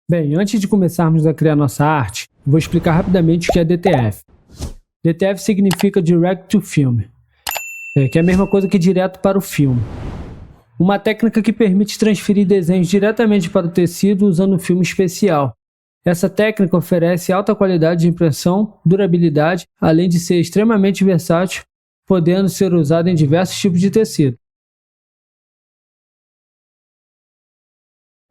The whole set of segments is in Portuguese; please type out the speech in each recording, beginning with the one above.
Bem, antes de começarmos a criar nossa arte, vou explicar rapidamente o que é DTF. DTF significa Direct to Film, que é a mesma coisa que direto para o filme. Uma técnica que permite transferir desenhos diretamente para o tecido usando um filme especial. Essa técnica oferece alta qualidade de impressão, durabilidade, além de ser extremamente versátil, podendo ser usada em diversos tipos de tecido.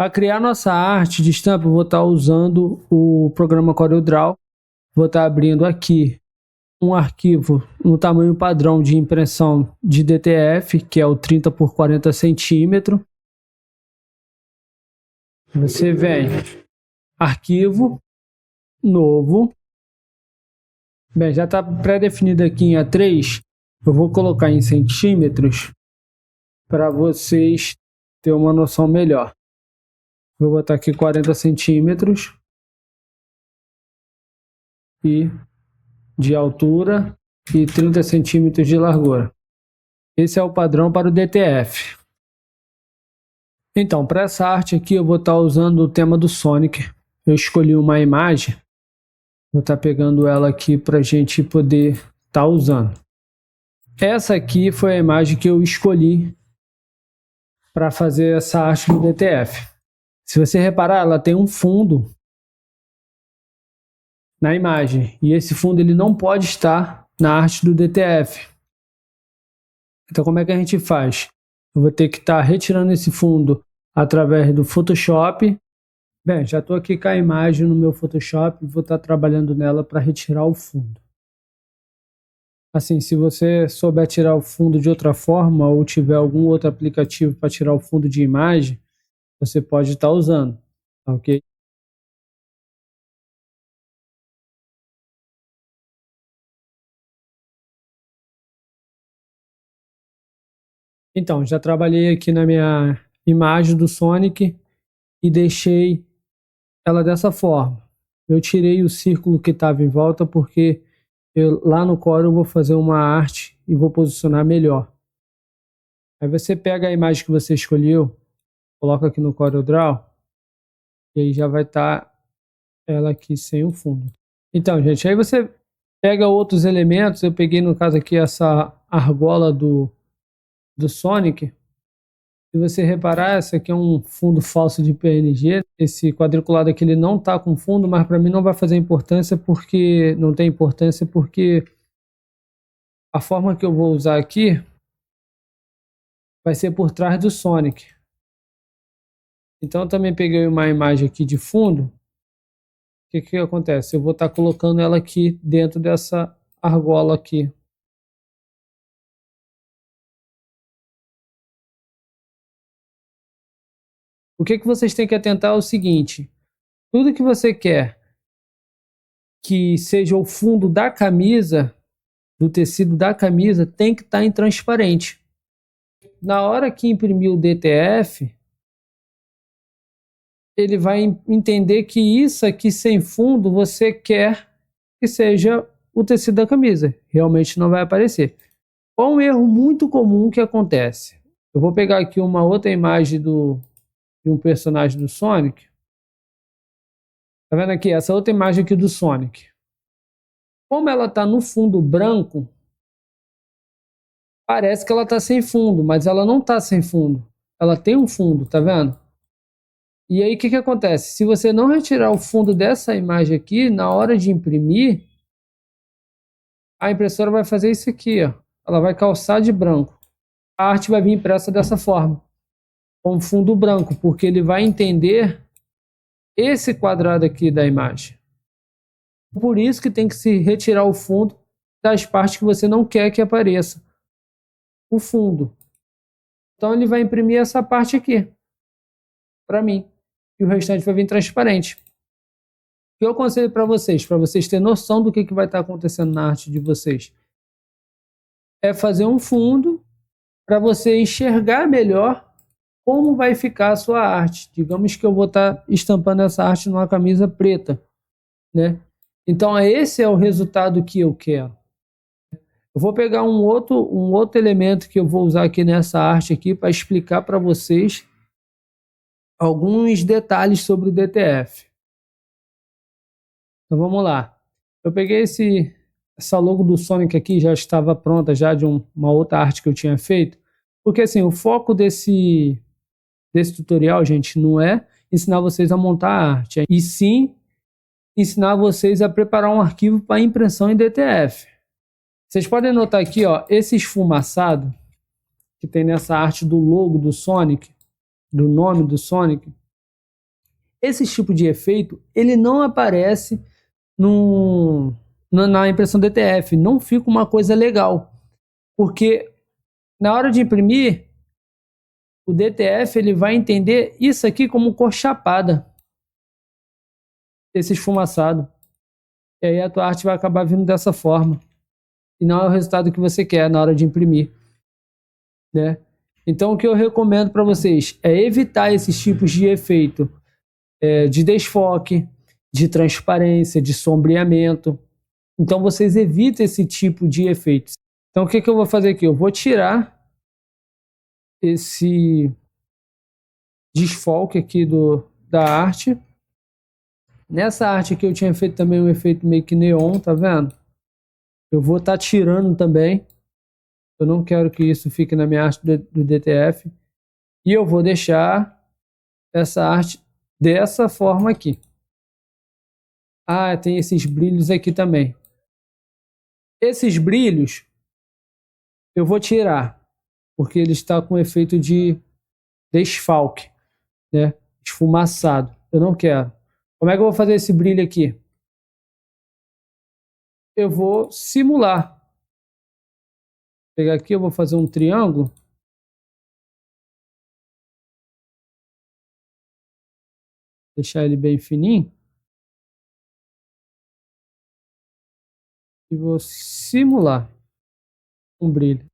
Para criar nossa arte de estampa, eu vou estar usando o programa CorelDRAW. Vou estar abrindo aqui um arquivo no tamanho padrão de impressão de DTF, que é o 30 por 40 centímetros. Você vem, arquivo, novo. Bem, já está pré-definido aqui em A3. Eu vou colocar em centímetros para vocês terem uma noção melhor. Vou botar aqui 40 centímetros de altura e 30 centímetros de largura. Esse é o padrão para o DTF. Então, para essa arte aqui eu vou estar usando o tema do Sonic. Eu escolhi uma imagem, vou estar pegando ela aqui para a gente poder estar usando. Essa aqui foi a imagem que eu escolhi para fazer essa arte do DTF. Se você reparar, ela tem um fundo na imagem, e esse fundo ele não pode estar na arte do DTF. Então como é que a gente faz? Eu vou ter que estar retirando esse fundo através do Photoshop. Bem, já estou aqui com a imagem no meu Photoshop e vou estar trabalhando nela para retirar o fundo. Assim, se você souber tirar o fundo de outra forma ou tiver algum outro aplicativo para tirar o fundo de imagem, você pode estar usando, ok? Então, já trabalhei aqui na minha imagem do Sonic e deixei ela dessa forma. Eu tirei o círculo que estava em volta porque lá no Corel eu vou fazer uma arte e vou posicionar melhor. Aí você pega a imagem que você escolheu, coloca aqui no CorelDRAW e aí já vai estar ela aqui sem o fundo. Então, gente, aí você pega outros elementos. Eu peguei no caso aqui essa argola do Sonic. Se você reparar, esse aqui é um fundo falso de PNG. Esse quadriculado aqui ele não está com fundo, mas para mim não vai fazer importância porque não tem importância porque a forma que eu vou usar aqui vai ser por trás do Sonic. Então eu também peguei uma imagem aqui de fundo. O que acontece? Eu vou estar colocando ela aqui dentro dessa argola aqui. O que vocês têm que atentar é o seguinte: tudo que você quer que seja o fundo da camisa, do tecido da camisa, tem que estar em transparente. Na hora que imprimir o DTF, ele vai entender que isso aqui sem fundo você quer que seja o tecido da camisa. Realmente não vai aparecer. Qual um erro muito comum que acontece? Eu vou pegar aqui uma outra imagem de um personagem do Sonic. Tá vendo aqui? Essa outra imagem aqui do Sonic. Como ela está no fundo branco, parece que ela está sem fundo, mas ela não está sem fundo. Ela tem um fundo, tá vendo? E aí o que acontece? Se você não retirar o fundo dessa imagem aqui, na hora de imprimir, a impressora vai fazer isso aqui, ó. Ela vai calçar de branco. A arte vai vir impressa dessa forma, com fundo branco, porque ele vai entender esse quadrado aqui da imagem. Por isso que tem que se retirar o fundo das partes que você não quer que apareça o fundo. Então ele vai imprimir essa parte aqui para mim e o restante vai vir transparente. O que eu aconselho para vocês terem noção do que vai estar acontecendo na arte de vocês, é fazer um fundo para você enxergar melhor como vai ficar a sua arte. Digamos que eu vou estar estampando essa arte numa camisa preta, né? Então esse é o resultado que eu quero. Eu vou pegar um outro elemento que eu vou usar aqui nessa arte aqui para explicar para vocês alguns detalhes sobre o DTF. Então vamos lá. Eu peguei essa logo do Sonic aqui, já estava pronta já de uma outra arte que eu tinha feito. Porque assim, o foco desse tutorial, gente, não é ensinar vocês a montar a arte, e sim ensinar vocês a preparar um arquivo para impressão em DTF. Vocês podem notar aqui, ó, esse esfumaçado que tem nessa arte do logo do Sonic, do nome do Sonic. Esse tipo de efeito, ele não aparece na impressão DTF, não fica uma coisa legal, porque na hora de imprimir, o DTF ele vai entender isso aqui como cor chapada, esse esfumaçado, e aí a tua arte vai acabar vindo dessa forma, e não é o resultado que você quer na hora de imprimir, né? Então o que eu recomendo para vocês é evitar esses tipos de efeito, de desfoque, de transparência, de sombreamento. Então vocês evitem esse tipo de efeitos. Então o que eu vou fazer aqui? Eu vou tirar esse desfoque aqui da arte. Nessa arte aqui eu tinha feito também um efeito meio que neon, tá vendo? Eu vou estar tirando também. Eu não quero que isso fique na minha arte do DTF. E eu vou deixar essa arte dessa forma aqui. Ah, tem esses brilhos aqui também. Esses brilhos eu vou tirar, porque ele está com efeito de desfalque, né? Esfumaçado. Eu não quero. Como é que eu vou fazer esse brilho aqui? Eu vou simular. Vou pegar aqui, eu vou fazer um triângulo. Deixar ele bem fininho. E vou simular um brilho.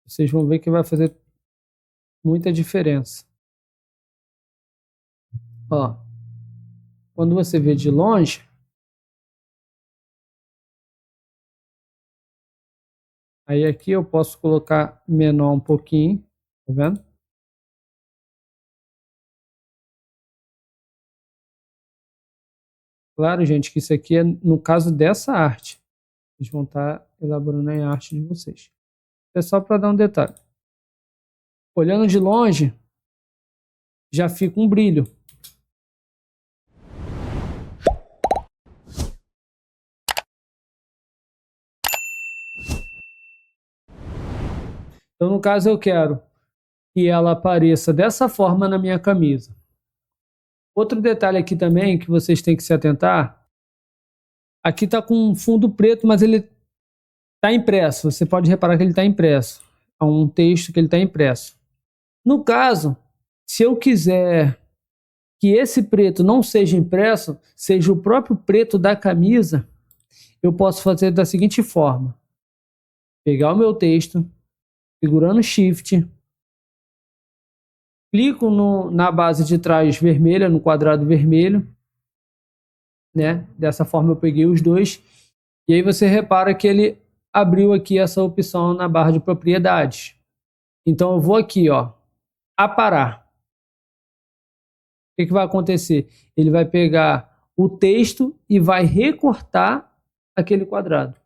Vocês vão ver que vai fazer muita diferença. Ó, quando você vê de longe, aí aqui eu posso colocar menor um pouquinho, tá vendo? Claro, gente, que isso aqui é no caso dessa arte. Vocês vão estar elaborando a arte de vocês. É só para dar um detalhe. Olhando de longe, já fica um brilho. Então, no caso, eu quero que ela apareça dessa forma na minha camisa. Outro detalhe aqui também que vocês têm que se atentar. Aqui está com um fundo preto, mas ele está impresso. Você pode reparar que ele está impresso. Há um texto que ele está impresso. No caso, se eu quiser que esse preto não seja impresso, seja o próprio preto da camisa, eu posso fazer da seguinte forma. Pegar o meu texto, segurando Shift, clico na base de trás vermelha, no quadrado vermelho, né? Dessa forma eu peguei os dois, e aí você repara que ele abriu aqui essa opção na barra de propriedades. Então eu vou aqui, ó, aparar. O que vai acontecer? Ele vai pegar o texto e vai recortar aquele quadrado.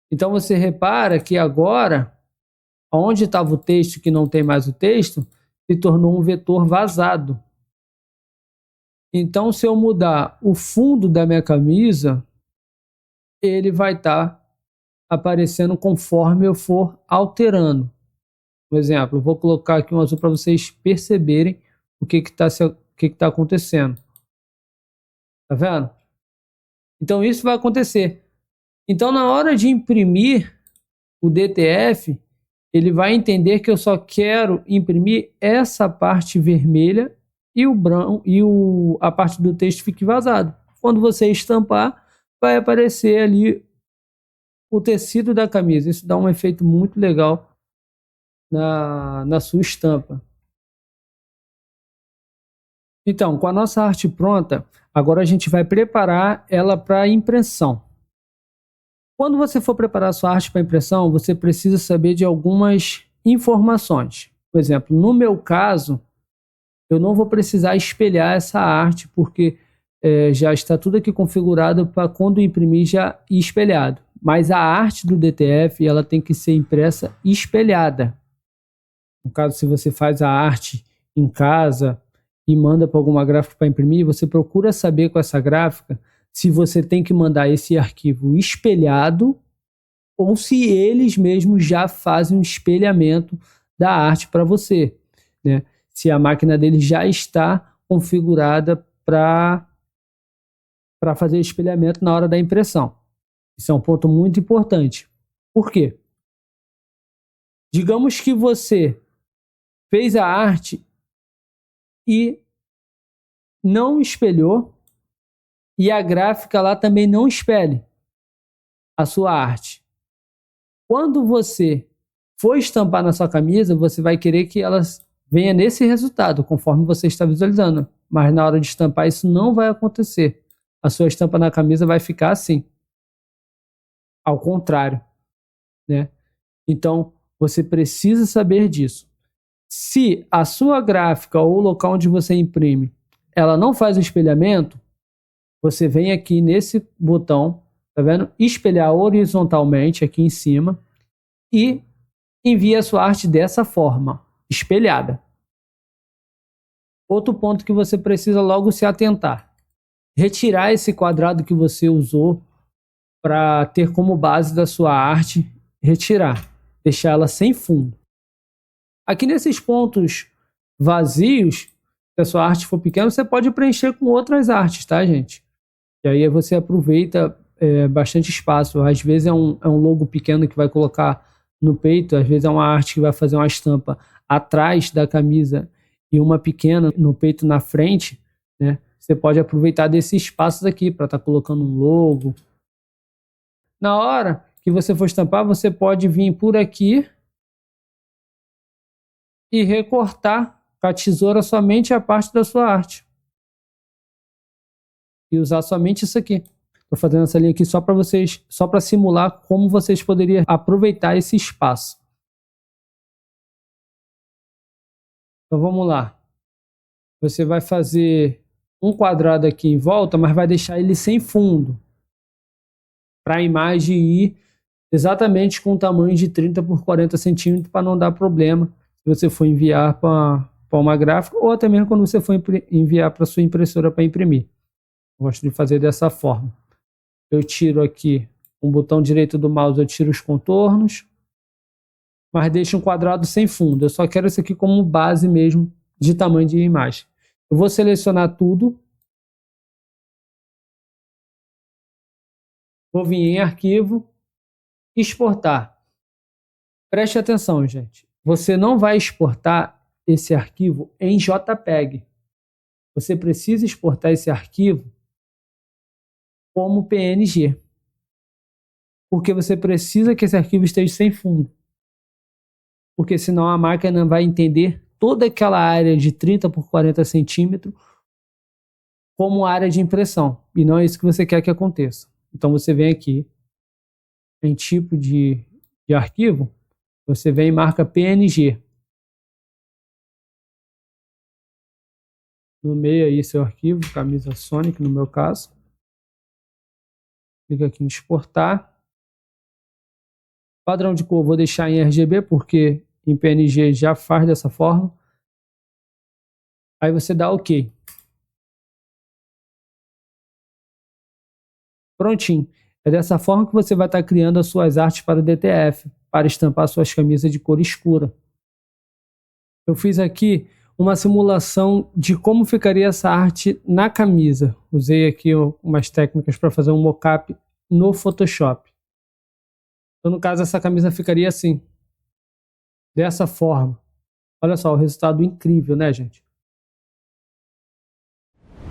Então você repara que agora, onde estava o texto que não tem mais o texto, se tornou um vetor vazado. Então, se eu mudar o fundo da minha camisa, ele vai estar aparecendo conforme eu for alterando. Por exemplo, eu vou colocar aqui um azul para vocês perceberem o que está acontecendo. Tá vendo? Então, isso vai acontecer. Então, na hora de imprimir o DTF, ele vai entender que eu só quero imprimir essa parte vermelha e o branco e a parte do texto fique vazado. Quando você estampar, vai aparecer ali o tecido da camisa. Isso dá um efeito muito legal na sua estampa. Então, com a nossa arte pronta, agora a gente vai preparar ela para impressão. Quando você for preparar a sua arte para impressão, você precisa saber de algumas informações. Por exemplo, no meu caso, eu não vou precisar espelhar essa arte, porque já está tudo aqui configurado para quando imprimir já ir espelhado. Mas a arte do DTF, ela tem que ser impressa espelhada. No caso, se você faz a arte em casa e manda para alguma gráfica para imprimir, você procura saber com essa gráfica se você tem que mandar esse arquivo espelhado ou se eles mesmos já fazem um espelhamento da arte para você, né? Se a máquina deles já está configurada para fazer o espelhamento na hora da impressão. Isso é um ponto muito importante. Por quê? Digamos que você fez a arte e não espelhou, e a gráfica lá também não espelhe a sua arte. Quando você for estampar na sua camisa, você vai querer que ela venha nesse resultado, conforme você está visualizando. Mas na hora de estampar, isso não vai acontecer. A sua estampa na camisa vai ficar assim. Ao contrário, né? Então, você precisa saber disso. Se a sua gráfica ou o local onde você imprime, ela não faz o espelhamento, você vem aqui nesse botão, tá vendo? Espelhar horizontalmente aqui em cima e envia a sua arte dessa forma, espelhada. Outro ponto que você precisa logo se atentar: retirar esse quadrado que você usou para ter como base da sua arte, retirar, deixar ela sem fundo. Aqui nesses pontos vazios, se a sua arte for pequena, você pode preencher com outras artes, tá, gente? E aí você aproveita bastante espaço. Às vezes é um logo pequeno que vai colocar no peito, às vezes é uma arte que vai fazer uma estampa atrás da camisa e uma pequena no peito na frente, né? Você pode aproveitar desses espaços aqui para estar colocando um logo. Na hora que você for estampar, você pode vir por aqui e recortar com a tesoura somente a parte da sua arte. E usar somente isso aqui. Estou fazendo essa linha aqui só para vocês, só para simular como vocês poderiam aproveitar esse espaço. Então vamos lá. Você vai fazer um quadrado aqui em volta, mas vai deixar ele sem fundo, para a imagem ir exatamente com o tamanho de 30 por 40 centímetros, para não dar problema se você for enviar para uma gráfica, ou até mesmo quando você for enviar para sua impressora para imprimir. Eu gosto de fazer dessa forma. Eu tiro aqui com o botão direito do mouse, eu tiro os contornos, mas deixo um quadrado sem fundo. Eu só quero isso aqui como base mesmo de tamanho de imagem. Eu vou selecionar tudo. Vou vir em arquivo, exportar. Preste atenção, gente. Você não vai exportar esse arquivo em JPEG. Você precisa exportar esse arquivo como PNG. Porque você precisa que esse arquivo esteja sem fundo. Porque senão a máquina vai entender toda aquela área de 30 por 40 centímetros como área de impressão. E não é isso que você quer que aconteça. Então você vem aqui em tipo de arquivo, você vem e marca PNG. Nomeia aí seu arquivo, camisa Sonic no meu caso. Clica aqui em exportar. Padrão de cor vou deixar em RGB, porque em PNG já faz dessa forma. Aí você dá OK. Prontinho. É dessa forma que você vai estar criando as suas artes para o DTF, para estampar suas camisas de cor escura. Eu fiz aqui uma simulação de como ficaria essa arte na camisa. Usei aqui umas técnicas para fazer um mockup no Photoshop. Então, no caso, essa camisa ficaria assim. Dessa forma. Olha só, o resultado incrível, né, gente?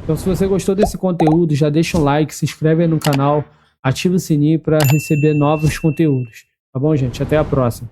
Então, se você gostou desse conteúdo, já deixa um like, se inscreve aí no canal, ativa o sininho para receber novos conteúdos. Tá bom, gente? Até a próxima.